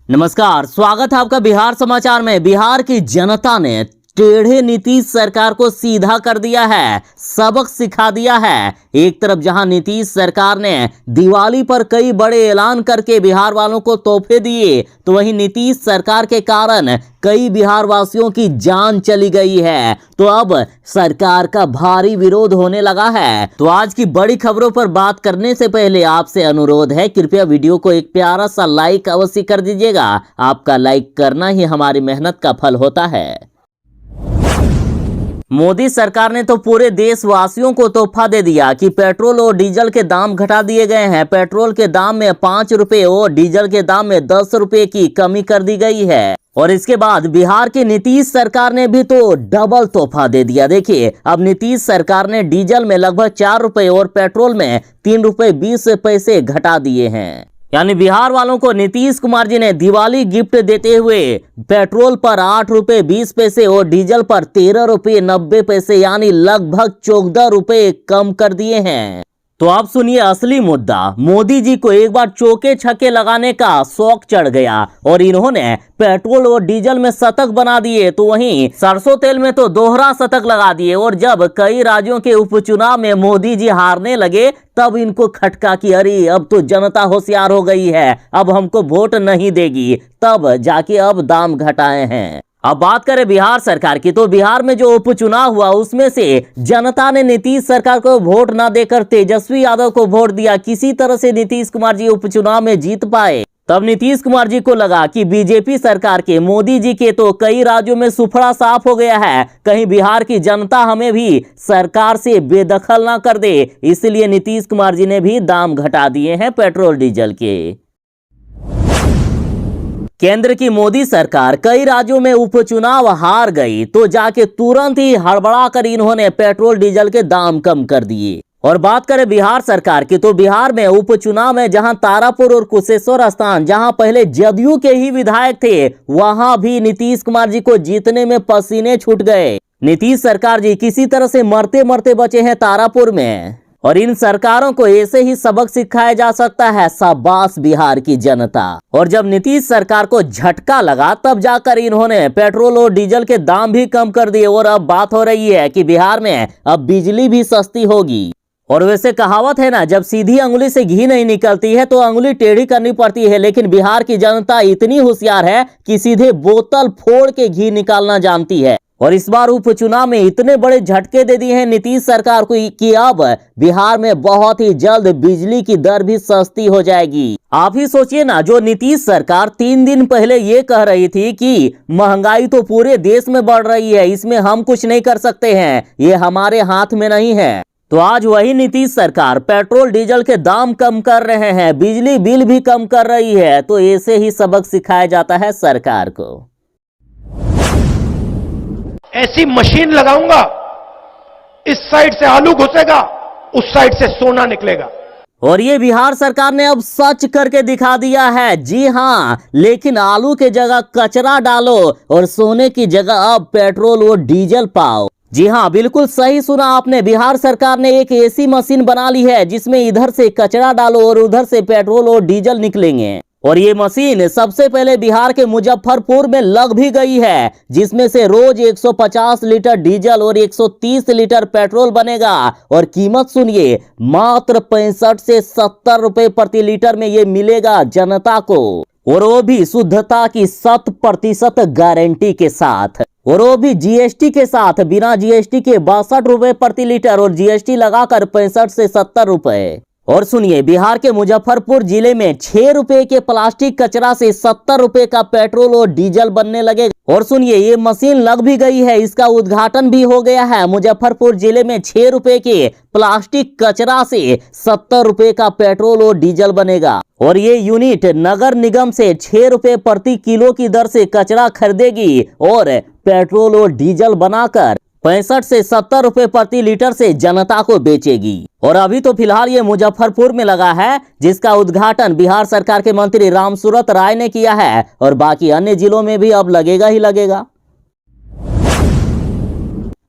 नमस्कार, स्वागत है आपका बिहार समाचार में। बिहार की जनता ने टेढ़े नीतीश सरकार को सीधा कर दिया है, सबक सिखा दिया है। एक तरफ जहां नीतीश सरकार ने दिवाली पर कई बड़े ऐलान करके बिहार वालों को तोहफे दिए, तो वहीं नीतीश सरकार के कारण कई बिहार वासियों की जान चली गई है। तो अब सरकार का भारी विरोध होने लगा है। तो आज की बड़ी खबरों पर बात करने से पहले आपसे अनुरोध है, कृपया वीडियो को एक प्यारा सा लाइक अवश्य कर दीजिएगा। आपका लाइक करना ही हमारी मेहनत का फल होता है। मोदी सरकार ने तो पूरे देशवासियों को तोहफा दे दिया कि पेट्रोल और डीजल के दाम घटा दिए गए हैं। पेट्रोल के दाम में 5 रुपए और डीजल के दाम में 10 रुपए की कमी कर दी गई है। और इसके बाद बिहार की नीतीश सरकार ने भी तो डबल तोहफा दे दिया। देखिए, अब नीतीश सरकार ने डीजल में लगभग 4 रुपए और पेट्रोल में 3 रुपए 20 पैसे घटा दिए हैं। यानी बिहार वालों को नीतीश कुमार जी ने दिवाली गिफ्ट देते हुए पेट्रोल पर 8 रुपए 20 पैसे और डीजल पर 13 रुपए 90 पैसे यानी लगभग 14 रुपए कम कर दिए हैं। तो आप सुनिए असली मुद्दा। मोदी जी को एक बार चौके छक्के लगाने का शौक चढ़ गया और इन्होंने पेट्रोल और डीजल में शतक बना दिए, तो वहीं सरसों तेल में तो दोहरा शतक लगा दिए। और जब कई राज्यों के उपचुनाव में मोदी जी हारने लगे, तब इनको खटका कि अरे अब तो जनता होशियार हो गई है, अब हमको वोट नहीं देगी। तब जाके अब दाम घटाए हैं। अब बात करें बिहार सरकार की, तो बिहार में जो उपचुनाव हुआ उसमें से जनता ने नीतीश सरकार को वोट ना देकर तेजस्वी यादव को वोट दिया। किसी तरह से नीतीश कुमार जी उपचुनाव में जीत पाए। तब नीतीश कुमार जी को लगा कि बीजेपी सरकार के, मोदी जी के तो कई राज्यों में सुफड़ा साफ हो गया है, कहीं बिहार की जनता हमें भी सरकार से बेदखल ना कर दे। इसलिए नीतीश कुमार जी ने भी दाम घटा दिए हैं पेट्रोल डीजल के। केंद्र की मोदी सरकार कई राज्यों में उपचुनाव हार गई, तो जाके तुरंत ही हड़बड़ा कर इन्होंने पेट्रोल डीजल के दाम कम कर दिए। और बात करें बिहार सरकार की, तो बिहार में उपचुनाव में जहां तारापुर और कुशेश्वर स्थान, जहां पहले जदयू के ही विधायक थे, वहां भी नीतीश कुमार जी को जीतने में पसीने छूट गए। नीतीश सरकार जी किसी तरह से मरते मरते बचे हैं तारापुर में। और इन सरकारों को ऐसे ही सबक सिखाया जा सकता है। शाबाश बिहार की जनता। और जब नीतीश सरकार को झटका लगा, तब जाकर इन्होंने पेट्रोल और डीजल के दाम भी कम कर दिए। और अब बात हो रही है कि बिहार में अब बिजली भी सस्ती होगी। और वैसे कहावत है ना, जब सीधी अंगुली से घी नहीं निकलती है तो अंगुली टेढ़ी करनी पड़ती है। लेकिन बिहार की जनता इतनी होशियार है कि सीधे बोतल फोड़ के घी निकालना जानती है। और इस बार उपचुनाव में इतने बड़े झटके दे दिए हैं नीतीश सरकार को कि अब बिहार में बहुत ही जल्द बिजली की दर भी सस्ती हो जाएगी। आप ही सोचिए ना, जो नीतीश सरकार 3 दिन पहले ये कह रही थी कि महंगाई तो पूरे देश में बढ़ रही है, इसमें हम कुछ नहीं कर सकते हैं, ये हमारे हाथ में नहीं है, तो आज वही नीतीश सरकार पेट्रोल डीजल के दाम कम कर रहे हैं, बिजली बिल भी कम कर रही है। तो ऐसे ही सबक सिखाया जाता है सरकार को। ऐसी मशीन लगाऊंगा, इस साइड से आलू घुसेगा, उस साइड से सोना निकलेगा। और ये बिहार सरकार ने अब सच करके दिखा दिया है। जी हां, लेकिन आलू के जगह कचरा डालो और सोने की जगह अब पेट्रोल और डीजल पाओ। जी हां, बिल्कुल सही सुना आपने। बिहार सरकार ने एक ऐसी मशीन बना ली है जिसमें इधर से कचरा डालो और उधर से पेट्रोल और डीजल निकलेंगे। और ये मशीन सबसे पहले बिहार के मुजफ्फरपुर में लग भी गई है, जिसमें से रोज 150 लीटर डीजल और 130 लीटर पेट्रोल बनेगा। और कीमत सुनिए, मात्र 65 से 70 रुपए प्रति लीटर में ये मिलेगा जनता को। और वो भी शुद्धता की 100% गारंटी के साथ, और वो भी जीएसटी के साथ। बिना जीएसटी के 62 रुपए प्रति लीटर और जीएसटी लगाकर 65 से 70 रुपए। और सुनिए, बिहार के मुजफ्फरपुर जिले में 6 रुपए के प्लास्टिक कचरा से 70 रुपए का पेट्रोल और डीजल बनने लगेगा। और सुनिए, ये मशीन लग भी गई है, इसका उद्घाटन भी हो गया है। मुजफ्फरपुर जिले में 6 रुपए के प्लास्टिक कचरा से 70 रुपए का पेट्रोल और डीजल बनेगा। और ये यूनिट नगर निगम से 6 रुपए प्रति किलो की दर से कचरा खरीदेगी और पेट्रोल और डीजल बनाकर 65 से 70 रुपए प्रति लीटर से जनता को बेचेगी। और अभी तो फिलहाल ये मुजफ्फरपुर में लगा है, जिसका उद्घाटन बिहार सरकार के मंत्री रामसूरत राय ने किया है। और बाकी अन्य जिलों में भी अब लगेगा ही लगेगा।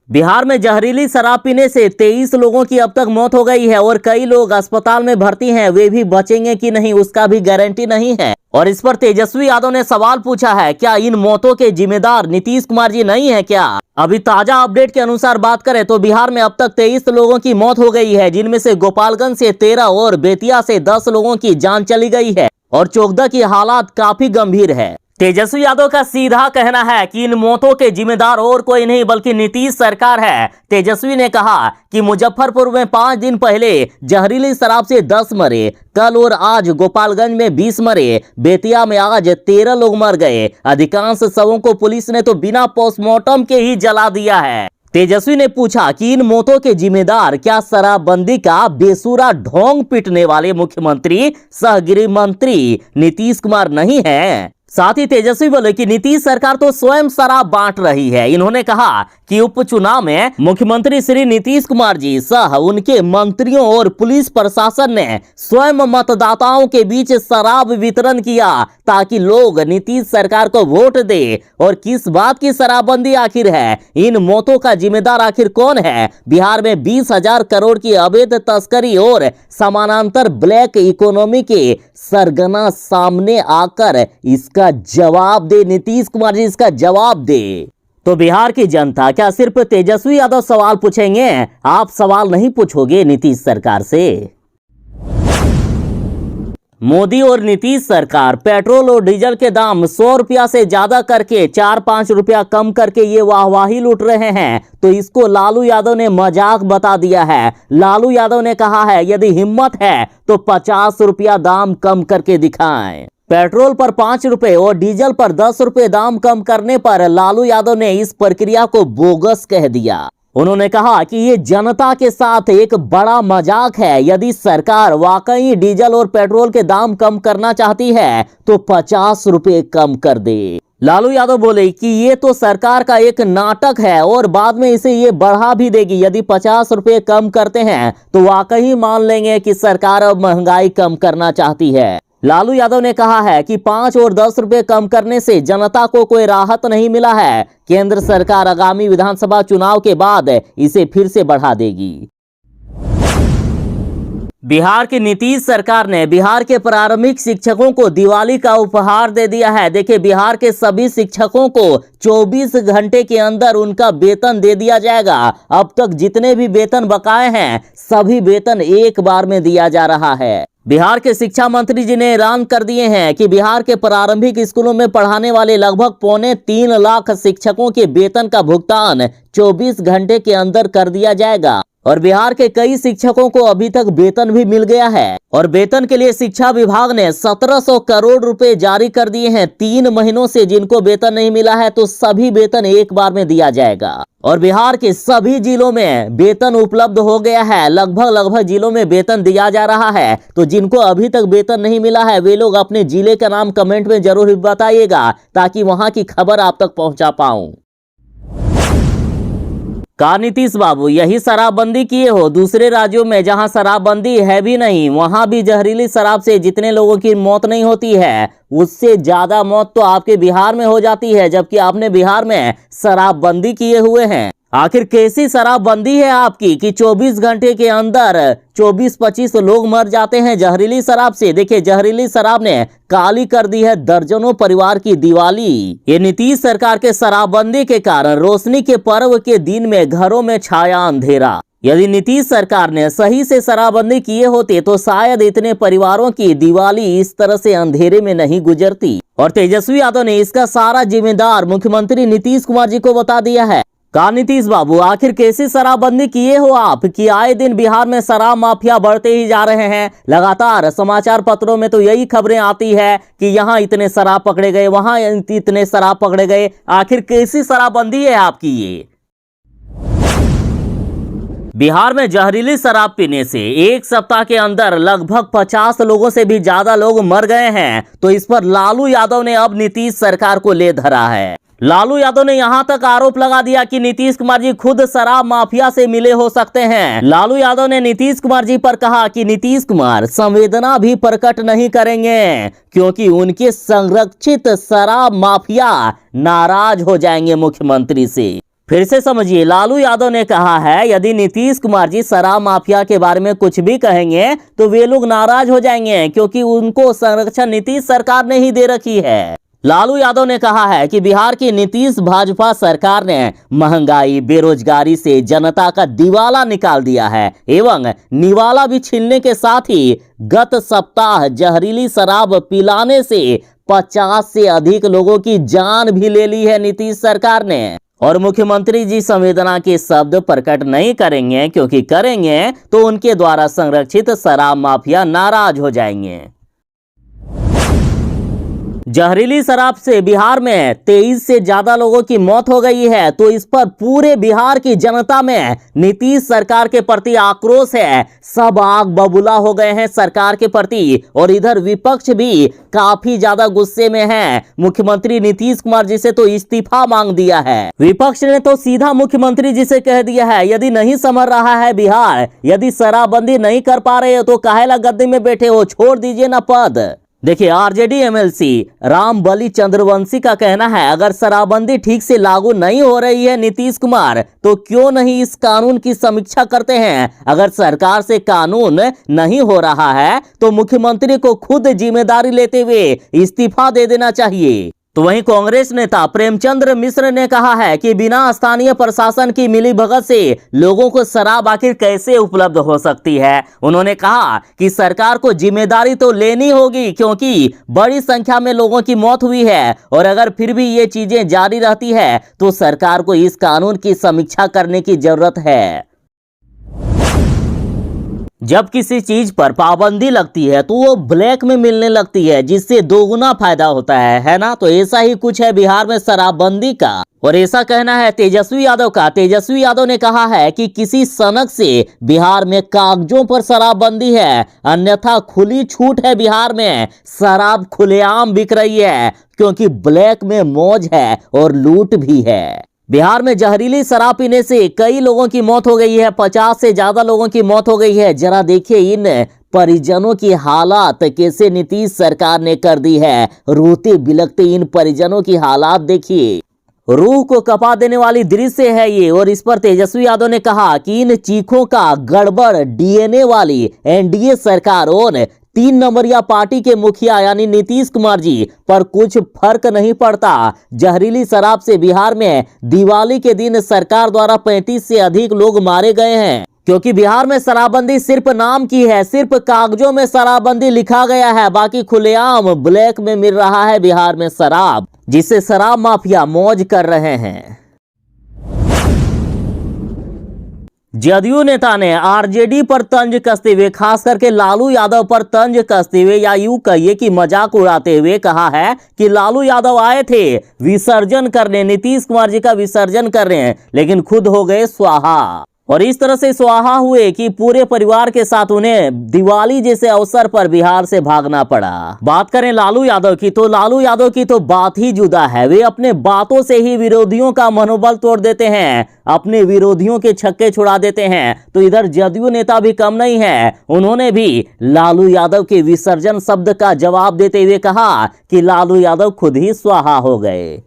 बिहार में जहरीली शराब पीने से 23 लोगों की अब तक मौत हो गई है और कई लोग अस्पताल में भर्ती हैं। वे भी बचेंगे कि नहीं उसका भी गारंटी नहीं है। और इस पर तेजस्वी यादव ने सवाल पूछा है, क्या इन मौतों के जिम्मेदार नीतीश कुमार जी नहीं है क्या? अभी ताजा अपडेट के अनुसार बात करें तो बिहार में अब तक 23 लोगों की मौत हो गई है, जिनमें से गोपालगंज से 13 और बेतिया से 10 लोगों की जान चली गई है और चोकदा की हालात काफी गंभीर है। तेजस्वी यादव का सीधा कहना है कि इन मौतों के जिम्मेदार और कोई नहीं बल्कि नीतीश सरकार है। तेजस्वी ने कहा कि मुजफ्फरपुर में 5 दिन पहले जहरीली शराब से 10 मरे, कल और आज गोपालगंज में 20 मरे, बेतिया में आज 13 लोग मर गए। अधिकांश शवों को पुलिस ने तो बिना पोस्टमार्टम के ही जला दिया है। तेजस्वी ने पूछा कि इन मौतों के जिम्मेदार क्या शराबबंदी का बेसुरा ढोंग पीटने वाले मुख्यमंत्री सह गृह मंत्री नीतीश कुमार नहीं है? साथ ही तेजस्वी बोले कि नीतीश सरकार तो स्वयं शराब बांट रही है। इन्होंने कहा कि उपचुनाव में मुख्यमंत्री श्री नीतीश कुमार जी सह उनके मंत्रियों और पुलिस प्रशासन ने स्वयं मतदाताओं के बीच शराब वितरण किया ताकि लोग नीतीश सरकार को वोट दे। और किस बात की शराबबंदी आखिर है? इन मौतों का जिम्मेदार आखिर कौन है? बिहार में 20,000 करोड़ की अवैध तस्करी और समानांतर ब्लैक इकोनॉमी के सरगना सामने आकर इसका जवाब दे नीतीश कुमार जी, इसका जवाब दे। तो बिहार की जनता क्या सिर्फ तेजस्वी यादव सवाल पूछेंगे? आप सवाल नहीं पूछोगे नीतीश सरकार से? मोदी और नीतीश सरकार पेट्रोल और डीजल के दाम 100 रुपया से ज्यादा करके 4-5 रुपया कम करके ये वाहवाही लूट रहे हैं, तो इसको लालू यादव ने मजाक बता दिया है। लालू यादव ने कहा है यदि हिम्मत है तो 50 रुपया दाम कम करके दिखाएं। पेट्रोल पर 5 रुपए और डीजल पर 10 रुपए दाम कम करने पर लालू यादव ने इस प्रक्रिया को बोगस कह दिया। उन्होंने कहा कि ये जनता के साथ एक बड़ा मजाक है। यदि सरकार वाकई डीजल और पेट्रोल के दाम कम करना चाहती है तो 50 रुपए कम कर दे। लालू यादव बोले कि ये तो सरकार का एक नाटक है और बाद में इसे ये बढ़ा भी देगी। यदि 50 रुपए कम करते हैं तो वाकई मान लेंगे कि सरकार अब महंगाई कम करना चाहती है। लालू यादव ने कहा है कि 5 और 10 रुपए कम करने से जनता को कोई राहत नहीं मिला है। केंद्र सरकार आगामी विधानसभा चुनाव के बाद इसे फिर से बढ़ा देगी। बिहार की नीतीश सरकार ने बिहार के प्रारंभिक शिक्षकों को दिवाली का उपहार दे दिया है। देखिए, बिहार के सभी शिक्षकों को 24 घंटे के अंदर उनका वेतन दे दिया जाएगा। अब तक जितने भी वेतन बकाए हैं सभी वेतन एक बार में दिया जा रहा है। बिहार के शिक्षा मंत्री जी ने ऐलान कर दिए हैं कि बिहार के प्रारंभिक स्कूलों में पढ़ाने वाले लगभग 3.25 लाख शिक्षकों के वेतन का भुगतान 24 घंटे के अंदर कर दिया जाएगा। और बिहार के कई शिक्षकों को अभी तक वेतन भी मिल गया है और वेतन के लिए शिक्षा विभाग ने 1700 करोड़ रुपए जारी कर दिए हैं। 3 महीनों से जिनको वेतन नहीं मिला है तो सभी वेतन एक बार में दिया जाएगा। और बिहार के सभी जिलों में वेतन उपलब्ध हो गया है। लगभग जिलों में वेतन दिया जा रहा है। तो जिनको अभी तक वेतन नहीं मिला है वे लोग अपने जिले का नाम कमेंट में जरूर बताइएगा ताकि वहां की खबर आप तक पहुंचा पाऊं। का नीतीश बाबू यही शराबबंदी किए हो? दूसरे राज्यों में जहां शराबबंदी है भी नहीं वहां भी जहरीली शराब से जितने लोगों की मौत नहीं होती है उससे ज्यादा मौत तो आपके बिहार में हो जाती है, जबकि आपने बिहार में शराबबंदी किए हुए हैं। आखिर कैसी शराबबंदी है आपकी कि 24 घंटे के अंदर 24-25 लोग मर जाते हैं जहरीली शराब से? देखिए, जहरीली शराब ने काली कर दी है दर्जनों परिवार की दिवाली। ये नीतीश सरकार के शराबबंदी के कारण रोशनी के पर्व के दिन में घरों में छाया अंधेरा। यदि नीतीश सरकार ने सही से शराबबंदी किए होते तो शायद इतने परिवारों की दिवाली इस तरह से अंधेरे में नहीं गुजरती। और तेजस्वी यादव ने इसका सारा जिम्मेदार मुख्यमंत्री नीतीश कुमार जी को बता दिया है। का नीतीश बाबू आखिर कैसी शराबबंदी किए हो आप कि आए दिन बिहार में शराब माफिया बढ़ते ही जा रहे हैं? लगातार समाचार पत्रों में तो यही खबरें आती है कि यहाँ इतने शराब पकड़े गए, वहां इतने शराब पकड़े गए। आखिर कैसी शराबबंदी है आपकी ये? बिहार में जहरीली शराब पीने से एक सप्ताह के अंदर लगभग 50 लोगों से भी ज्यादा लोग मर गए हैं। तो इस पर लालू यादव ने अब नीतीश सरकार को ले धरा है। लालू यादव ने यहां तक आरोप लगा दिया कि नीतीश कुमार जी खुद शराब माफिया से मिले हो सकते हैं। लालू यादव ने नीतीश कुमार जी पर कहा कि नीतीश कुमार संवेदना भी प्रकट नहीं करेंगे क्योंकि उनके संरक्षित शराब माफिया नाराज हो जाएंगे मुख्यमंत्री से। फिर से समझिए, लालू यादव ने कहा है यदि नीतीश कुमार जी शराब माफिया के बारे में कुछ भी कहेंगे तो वे लोग नाराज हो जाएंगे क्योंकि उनको संरक्षण नीतीश सरकार ने ही दे रखी है। लालू यादव ने कहा है कि बिहार की नीतीश भाजपा सरकार ने महंगाई बेरोजगारी से जनता का दिवाला निकाल दिया है एवं निवाला भी छीनने के साथ ही गत सप्ताह जहरीली शराब पिलाने से 50 से अधिक लोगों की जान भी ले ली है नीतीश सरकार ने। और मुख्यमंत्री जी संवेदना के शब्द प्रकट नहीं करेंगे क्योंकि करेंगे तो उनके द्वारा संरक्षित शराब माफिया नाराज हो जाएंगे। जहरीली शराब से बिहार में 23 से ज्यादा लोगों की मौत हो गई है, तो इस पर पूरे बिहार की जनता में नीतीश सरकार के प्रति आक्रोश है। सब आग बबूला हो गए हैं सरकार के प्रति और इधर विपक्ष भी काफी ज्यादा गुस्से में है। मुख्यमंत्री नीतीश कुमार जी से तो इस्तीफा मांग दिया है। विपक्ष ने तो सीधा मुख्यमंत्री जी से कह दिया है यदि नहीं संभल रहा है बिहार, यदि शराबबंदी नहीं कर पा रहे हो तो काहेला गद्दी में बैठे हो, छोड़ दीजिए ना पद। देखिए, आरजेडी एमएलसी रामबली चंद्रवंशी का कहना है अगर शराबबंदी ठीक से लागू नहीं हो रही है नीतीश कुमार तो क्यों नहीं इस कानून की समीक्षा करते हैं। अगर सरकार से कानून नहीं हो रहा है तो मुख्यमंत्री को खुद जिम्मेदारी लेते हुए इस्तीफा दे देना चाहिए। तो वहीं कांग्रेस नेता प्रेमचंद्र मिश्र ने कहा है कि बिना स्थानीय प्रशासन की मिलीभगत से लोगों को शराब आखिर कैसे उपलब्ध हो सकती है। उन्होंने कहा कि सरकार को जिम्मेदारी तो लेनी होगी क्योंकि बड़ी संख्या में लोगों की मौत हुई है और अगर फिर भी ये चीजें जारी रहती है तो सरकार को इस कानून की समीक्षा करने की जरूरत है। जब किसी चीज पर पाबंदी लगती है तो वो ब्लैक में मिलने लगती है जिससे दोगुना फायदा होता है ना। तो ऐसा ही कुछ है बिहार में शराबबंदी का और ऐसा कहना है तेजस्वी यादव का। तेजस्वी यादव ने कहा है कि किसी सनक से बिहार में कागजों पर शराबबंदी है, अन्यथा खुली छूट है। बिहार में शराब खुलेआम बिक रही है क्योंकि ब्लैक में मौज है और लूट भी है। बिहार में जहरीली शराब पीने से कई लोगों की मौत हो गई है, 50 से ज्यादा लोगों की मौत हो गई है। जरा देखिए इन परिजनों की हालात कैसे नीतीश सरकार ने कर दी है। रोते बिलखते इन परिजनों की हालात देखिए, रूह को कपा देने वाली दृश्य है ये। और इस पर तेजस्वी यादव ने कहा कि इन चीखों का गड़बड़ डीएनए वाली एनडीए सरकार और 3 नंबरिया पार्टी के मुखिया यानी नीतीश कुमार जी पर कुछ फर्क नहीं पड़ता। जहरीली शराब से बिहार में दिवाली के दिन सरकार द्वारा 35 से अधिक लोग मारे गए हैं क्योंकि बिहार में शराबबंदी सिर्फ नाम की है, सिर्फ कागजों में शराबबंदी लिखा गया है, बाकी खुलेआम ब्लैक में मिल रहा है बिहार में शराब, जिससे शराब माफिया मौज कर रहे हैं। जदयू नेता ने आरजेडी पर तंज कसते हुए, खास करके लालू यादव पर तंज कसते हुए या यूं कहिए कि मजाक उड़ाते हुए कहा है कि लालू यादव आए थे विसर्जन करने, नीतीश कुमार जी का विसर्जन कर रहे हैं लेकिन खुद हो गए स्वाहा। और इस तरह से स्वाहा हुए कि पूरे परिवार के साथ उन्हें दिवाली जैसे अवसर पर बिहार से भागना पड़ा। बात करें लालू यादव की तो लालू यादव की तो बात ही जुदा है। वे अपने बातों से ही विरोधियों का मनोबल तोड़ देते हैं, अपने विरोधियों के छक्के छुड़ा देते हैं। तो इधर जदयू नेता भी कम नहीं है, उन्होंने भी लालू यादव के विसर्जन शब्द का जवाब देते हुए कहा कि लालू यादव खुद ही स्वाहा हो गए।